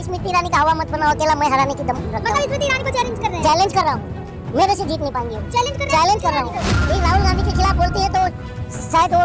यार स्मृति ईरानी का हवा मत बनाओ, अकेला मैं हराने की दम रखता हूं। मतलब स्मृति ईरानी को चैलेंज कर रहे हैं? चैलेंज कर रहा हूँ, मेरे से जीत नहीं पाएंगे। चैलेंज कर रहा हूँ। ये राहुल गांधी के खिलाफ बोलती है तो शायद वो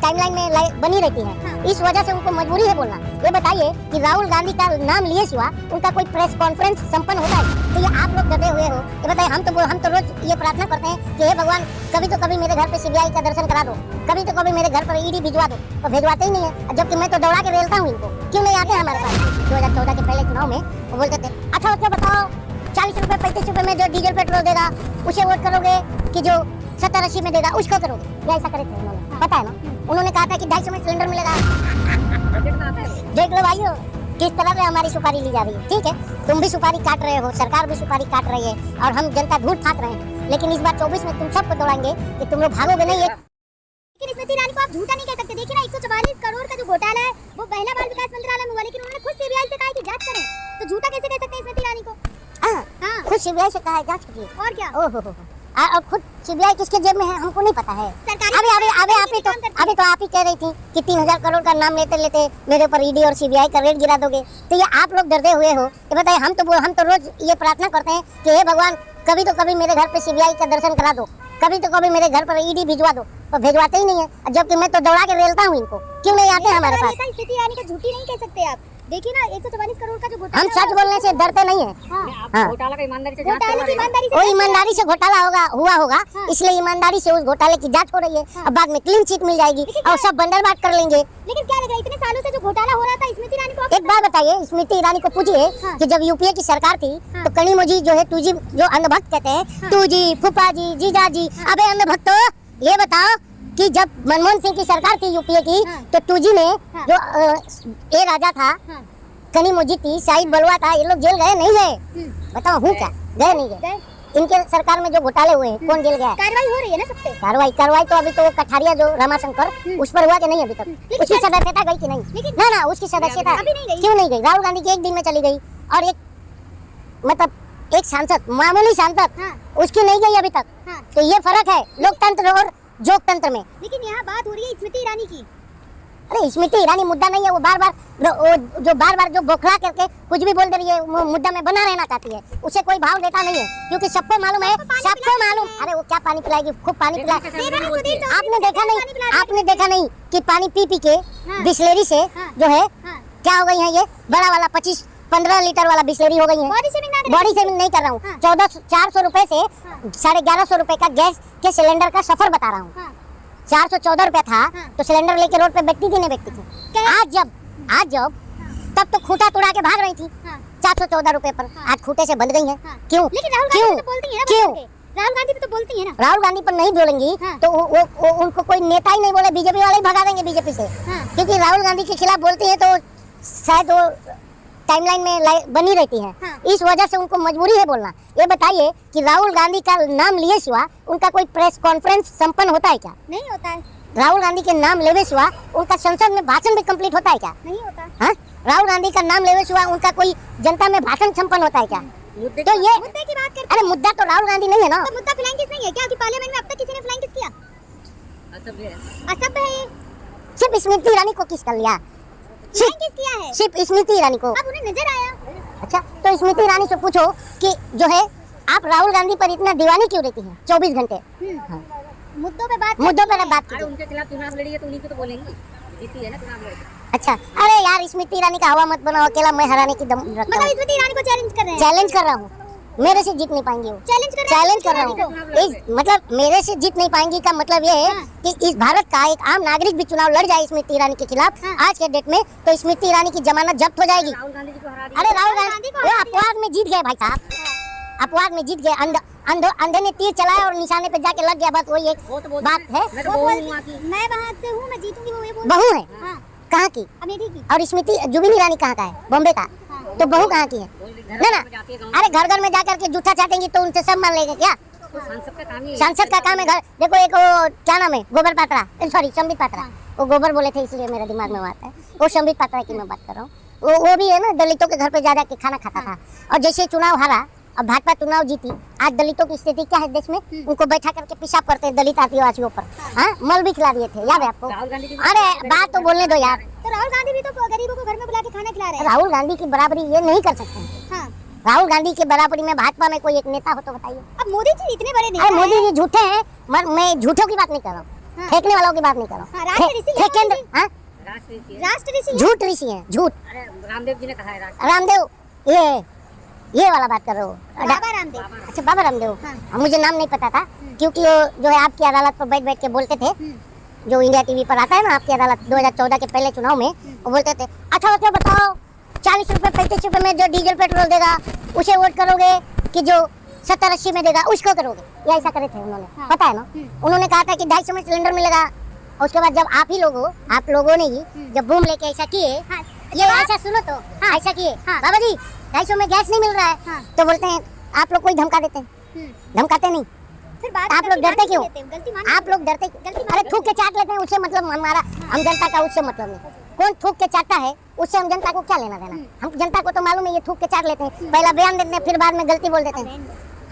टाइमलाइन में बनी रहती है। हाँ। इस वजह से उनको मजबूरी है बोलना। ये बताइए कि राहुल गांधी का नाम लिए सिवा उनका कोई प्रेस कॉन्फ्रेंस संपन्न होता है? तो ये आप लोग डरे हुए हो। ये बताइए, हम तो रोज ये प्रार्थना करते हैं कि हे भगवान कभी तो कभी मेरे घर पे सीबीआई का दर्शन करा दो, कभी तो कभी मेरे घर पर ईडी भिजवा दो, तो भिजवाते ही नहीं है। जबकि मैं तो दौड़ा के रेलता हूँ इनको, क्यों नहीं आते हमारे पास? 2014 के पहले चुनाव में वो बोलते थे अच्छा बताओ 40 रुपए 35 रुपए में जो डीजल पेट्रोल देगा उसे वोट करोगे कि जो 70-80 में देगा उसको करोगे? ये ऐसा करे थे उन्होंने, पता है ना? उन्होंने कहा था कि 250 में सिलेंडर मिलेगा। देख लो भाइयों किस तरह से हमारी सुपारी ली जा रही है। ठीक है, तुम भी सुपारी काट रहे हो, सरकार भी सुपारी काट रही है और हम जनता धूल फाक रहे हैं। लेकिन इस बार 24 में तुम सबको दौड़ाएंगे कि तुम लोग भागोगे नहीं। लेकिन स्मृति ईरानी को आप झूठा नहीं कह सकते। देखिए ना, 144 करोड़ का जो घोटाला है वो महिला बाल विकास मंत्रालय में हुआ, लेकिन उन्होंने खुद सीबीआई से कहा कि जांच करें। तो झूठा कैसे कह सकते हैं स्मृति ईरानी को? हाँ, खुद सीबीआई से कहा है जांच कीजिए। और क्या? ओहो, और खुद सीबीआई किसके जेब में है हमको नहीं पता है। अभी तो आप ही कह रही थी कि 3000 करोड़ का नाम लेते लेते मेरे ऊपर ईडी और सीबीआई का रेट गिरा दोगे। तो ये आप लोग डरते हुए हो। ये बताइए, हम तो रोज ये प्रार्थना करते हैं कि हे भगवान कभी तो कभी मेरे घर पे सीबीआई का दर्शन करा दो, कभी तो कभी मेरे घर पर ईडी भिजवा दो, तो भिजवाते ही नहीं है। जबकि मैं तो दौड़ा के रेलता हूँ इनको, क्यों नहीं आते हमारे पास? स्मृति ईरानी को झूठी नहीं कह सकते आप। देखिए ना, 144 करोड़ का जो घोटाला, हम सच बोलने से डरते नहीं है। हाँ। घोटाला का ईमानदारी से वो ईमानदारी से घोटाला हुआ होगा, हाँ। इसलिए ईमानदारी से उस घोटाले की जांच हो रही है। हाँ। अब बाद में क्लीन चिट मिल जाएगी और सब बंडल बांट कर लेंगे। लेकिन क्या लग रहा है इतने सालों से जो घोटाला हो रहा था स्मृति ईरानी को? एक बात बताइए, स्मृति ईरानी को पूछिए हाँ। कि जब यूपीए की सरकार थी हाँ। तो कनी मुझी जो है टूजी जो अंधभक्त कहते हैं, हाँ। टूजी फूफा जी जीजा जी, अबे अंधभक्तो ये बताओ कि जब मनमोहन सिंह की सरकार थी यूपीए की, हाँ। तो टूजी ने हाँ। जो ए राजा था, हाँ। कनी मुझी थी, शाहिद बलवा था, ये लोग जेल गए नहीं गए? बताओ हूँ क्या, गए नहीं गए? इनके सरकार में जो घोटाले हुए हैं कौन जेल गया? कार्रवाई हो रही है ना सब पे? कार्रवाई तो अभी तो वो कठारिया जो रमाशंकर उस पर हुआ कि नहीं अभी तक? उसकी सदस्यता गई कि नहीं? ना उसकी सदस्यता अभी नहीं गई। क्यों नहीं गई? राहुल गांधी की एक दिन में चली गई और एक सांसद, मामूली सांसद, हाँ। उसकी नहीं गई अभी तक। हाँ। तो ये फर्क है लोकतंत्र और जोकतंत्र में। लेकिन यहाँ बात हो रही है स्मृति ईरानी की। अरे स्मृति ईरानी मुद्दा नहीं है, वो बार बार जो बौखला करके कुछ भी बोल दे रही है, वो मुद्दा में बना रहना चाहती है। उसे कोई भाव देता नहीं है, क्योंकि सबको मालूम है, अरे वो क्या पानी पिलाएगी, खूब पानी पिला। आपने देखा नहीं कि पानी पी के बिस्लेरी से जो है क्या हो गई है, ये बड़ा वाला 25-15 लीटर वाला बिस्लेरी हो गई है। बॉडी सेविंग नहीं कर रहा हूँ। 400 रुपए से 1150 रुपए का गैस के सिलेंडर का सफर बता रहा हूँ। 414 रुपए था तो सिलेंडर लेके रोड पे बैठती थी नहीं बैठती थी? आज जब तब तो खूंटा तोड़ा के भाग रही थी 414 रुपए पर। आज खूंटे से बंध गई है। क्यों? लेकिन राहुल गांधी तो बोलती है ना, क्यों? राहुल गांधी भी तो बोलती है ना। राहुल गांधी पर नहीं बोलेंगी तो वो उनको कोई नेता ही नहीं बोले, बीजेपी वाले ही भगा देंगे बीजेपी से। क्योंकि राहुल गांधी के खिलाफ बोलती है तो शायद वो टाइमलाइन में बनी रहती है। इस वजह से उनको मजबूरी है बोलना। ये बताइए कि राहुल गांधी का नाम लिए सिवा उनका कोई प्रेस कॉन्फ्रेंस संपन्न होता है क्या? नहीं होता है। राहुल गांधी के नाम लेवे सिवा उनका संसद में भाषण भी कंप्लीट होता है क्या? नहीं होता। हाँ, राहुल गांधी का नाम लेवे सिवा उनका कोई जनता में भाषण संपन्न होता है क्या? तो ये मुद्दे की बात करते अरे मुद्दा तो राहुल गांधी नहीं है ना। तो मुद्दा फ्लाइंग किस नहीं है क्या? कि पार्लियामेंट में अब तक किसी ने फ्लाइंग किस किया? असभ्य है ये। सिर्फ स्मृति ईरानी को किस कर लिया? फ्लाइंग किस किया है? सिर्फ स्मृति ईरानी को। अब उन्हें नजर आया। अच्छा, तो स्मृति ईरानी से पूछो कि जो है आप राहुल गांधी पर इतना दीवानी क्यों रहती हैं 24 घंटे? हाँ। मुद्दों पे बात अरे उनके खिलाफ चुनाव लड़ी है तो उन्हीं को तो बोलेंगी, जीती है ना चुनाव लड़ी। अच्छा, अरे यार स्मृति ईरानी का हवा मत बनाओ, अकेला मैं हराने की दम रखता मतलब हूँ। स्मृति ईरानी को चैलेंज कर रहे हैं? चैलेंज कर रहा हूँ, मेरे से जीत नहीं पाएंगी वो। चैलेंज कर रहा हूँ। मतलब मेरे से जीत नहीं पाएंगी का मतलब ये है कि इस भारत का एक आम नागरिक भी चुनाव लड़ जाए स्मृति ईरानी के खिलाफ आज के डेट में, तो स्मृति ईरानी की जमानत जब्त हो जाएगी। राहुल गांधी जी को हरा अरे राहुल गांधी वो अपवाद में जीत गए भाई साहब, अपवाद में जीत गए। अंधे ने तीर चलाया और निशाने पे जाके लग गया, बस वही एक बात है। मैं वहाँ से हूँ, मैं जीतूंगी, वो ये बोल बहू है कहाँ की? अमेठी की। और स्मृति जुबिन ईरानी कहाँ का है? बॉम्बे का। तो बहू कहाँ की है? ना अरे घर में जाकर के जूठा चाटेंगी तो उनसे सब मान लेंगे क्या? सांसद का काम है घर। देखो एक वो क्या नाम है, गोबर पात्रा, सॉरी संबित पात्रा, वो गोबर बोले थे इसलिए मेरे दिमाग में आता है। वो संबित पात्रा की मैं बात कर रहा हूँ। वो भी है ना, दलितों के घर पे जा के खाना खाता था। और जैसे चुनाव हारा, अब भाजपा चुनाव जीती, आज दलितों की स्थिति क्या है देश में? उनको बैठा करके पेशाब करते हैं दलित आदिवासियों पर। हाँ, मल भी खिला दिए थे, याद है आपको? अरे बात तो बोलने दो यार। तो राहुल गांधी भी तो गरीबों को घर में बुला के खाना खिला रहे हैं। राहुल गांधी की बराबरी ये नहीं कर सकते हैं। हाँ। राहुल गांधी के बराबरी में भाजपा में कोई एक नेता हो तो बताइए। अब मोदी जी इतने बड़े नेता अरे मोदी हैं। जी झूठे हैं, मैं झूठों की बात नहीं कर रहा हूँ, हाँ। फेंकने वालों की बात नहीं कर रहा हाँ, हूँ। राष्ट्र ऋषि हैं केंद्र, मोदी हाँ, राष्ट्र ऋषि है। राष्ट्र ऋषि हैं। झूठ ऋषि हैं, झूठ। अरे रामदेव जी ने कहा है राष्ट्र रामदेव, ये वाला बात कर रहे हो। बाबा रामदेव। अच्छा, बाबा रामदेव। हाँ। हाँ, मुझे नाम नहीं पता था, क्योंकि वो जो है आपकी अदालत पर बैठ बैठ के बोलते थे, जो इंडिया टीवी पर आता है ना, आपकी अदालत 2014 के पहले चुनाव में, वो बोलते थे अच्छा अच्छा बताओ 40 रुपए 35 रुपए में जो डीजल पेट्रोल देगा उसे वोट करोगे कि जो 70-80 में देगा उसको करोगे? ये ऐसा करे थे उन्होंने। हाँ। पता है ना, उन्होंने कहा था कि 250 में सिलेंडर मिलेगा, और उसके बाद जब आप लोगों ने ही जब बूम लेके ऐसा किए, हाँ। ये ऐसा सुनो तो, ऐसा किए हाँ। बाबा जी 250 में गैस नहीं मिल रहा है, हाँ। तो बोलते हैं आप लोग कोई धमका देते हैं, धमकाते नहीं। फिर बात आप लोग डरते क्यों? गलती मान आप लोग डरते अरे थूक के चाट लेते हैं, उससे मतलब हमारा, हम जनता का उससे मतलब नहीं। कौन थूक के चाटता है उससे हम जनता को क्या लेना देना? हम जनता को तो मालूम है ये थूक के चाट लेते हैं, पहला बयान देते हैं फिर बाद में गलती बोल देते हैं,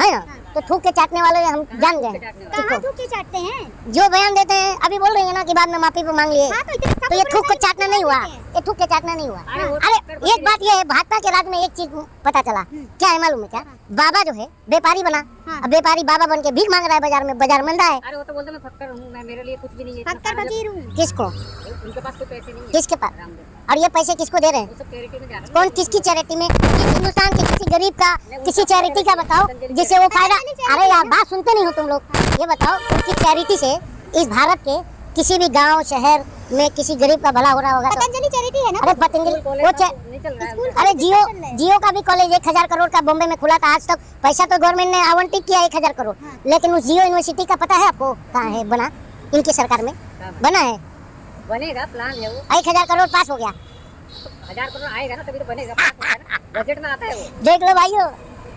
है ना? तो थूक के चाटने वाले हम जान गए। कहाँ थूक के चाटते हैं? जो बयान देते हैं, अभी बोल रही है ना कि बाद में माफी भी मांग लिए, हाँ, तो इतने तो ये सब थूक के बड़े चाटना नहीं हुआ, ये थूक के चाटना नहीं हुआ। अरे एक बात ये है, भाजपा के राज में एक चीज पता चला, क्या है मालूम है क्या? बाबा जो है व्यापारी बना, अब व्यापारी बाबा बन के भीख मांग रहा है बाजार में, बाजार मंदा है। अरे वो तो बोलते मैं फक्कर हूँ, मैं मेरे लिए कुछ भी नहीं है। फक्कर फकीर हूँ। किसको? उनके पास कोई पैसे नहीं है। किसके पास? रामदेव और ये पैसे किसको दे रहे हैं? वो सब चैरिटी में जा रहे हैं। कौन, किसकी चैरिटी में? किस हिंदुस्तान के किसी गरीब का, किसी चैरिटी का बताओ जिससे वो फायदा। अरे यार बात सुनते नहीं हो तुम लोग, ये बताओ उनकी चैरिटी से इस भारत के किसी भी गांव शहर में किसी गरीब का भला हो रहा होगा तो? पतंजलि चैरिटी है ना। अरे पतंजलि वो नहीं चल रहा है। अरे जियो का भी कॉलेज 1000 करोड़ का बॉम्बे में खुला था, आज तक पैसा तो गवर्नमेंट ने आवंटित किया 1000 करोड़, लेकिन उस जियो यूनिवर्सिटी का पता है आपको कहाँ है बना? इनकी सरकार में बना है। बनेगा, प्लान है वो। 1000 करोड़ पास हो गया, 1000 करोड़ आएगा ना तभी तो बनेगा, बजट में आता है वो। देख लो भाइयों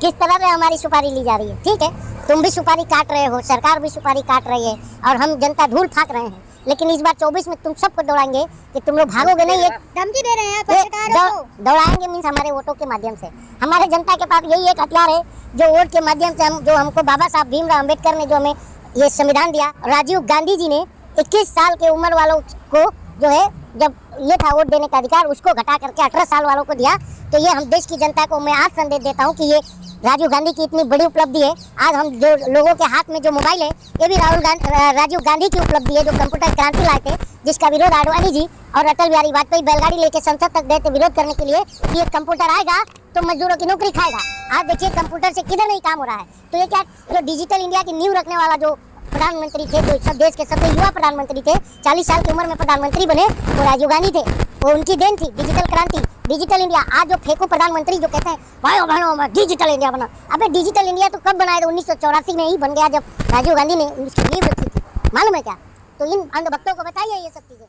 किस तरह से हमारी सुपारी ली जा रही है। ठीक है, तुम भी सुपारी काट रहे हो, सरकार भी सुपारी काट रही है, और हम जनता धूल फाक रहे हैं, लेकिन इस बार 24 में तुम सबको दौड़ाएंगे कि तुम लोग भागोगे नहीं। एक धमकी दे रहे हैं पत्रकारों को। दौड़ाएंगे मीन्स हमारे वोटों के माध्यम से। हमारे जनता के पास यही एक हथियार है जो वोट के माध्यम से जो हमको बाबा साहब भीमराव अम्बेडकर ने जो हमें ये संविधान दिया, राजीव गांधी जी ने 21 साल के उम्र वालों को जो है जब ये था वोट देने का अधिकार, उसको घटा करके 18 साल वालों को दिया। तो ये हम देश की जनता को मैं आज संदेश देता हूँ कि ये राजीव गांधी की इतनी बड़ी उपलब्धि है। आज हम जो लोगों के हाथ में जो मोबाइल है, ये भी राजीव गांधी की उपलब्धि है, जो कंप्यूटर क्रांति लाए थे, जिसका विरोध आडवाणी जी और अटल बिहारी वाजपेयी बैलगाड़ी लेके संसद तक गए थे विरोध करने के लिए कि ये कंप्यूटर आएगा तो मजदूरों की नौकरी खाएगा। आज देखिए कंप्यूटर से किधर नहीं काम हो रहा है। तो ये क्या, जो डिजिटल इंडिया की नींव रखने वाला जो प्रधानमंत्री थे, जो सब देश के सबसे युवा प्रधानमंत्री थे, 40 साल की उम्र में प्रधानमंत्री बने, वो राजीव गांधी थे। वो उनकी देन थी डिजिटल क्रांति, डिजिटल इंडिया। आज जो फेंको प्रधानमंत्री जो कहते हैं भाइयों बहनों मैं डिजिटल इंडिया बना, अबे डिजिटल इंडिया तो कब बनाया था? 1984 में ही बन गया, जब राजीव गांधी ने उसकी नींव रखी थी, मालूम है क्या? तो इन अंधभक्तों को बताइए ये सब चीजें।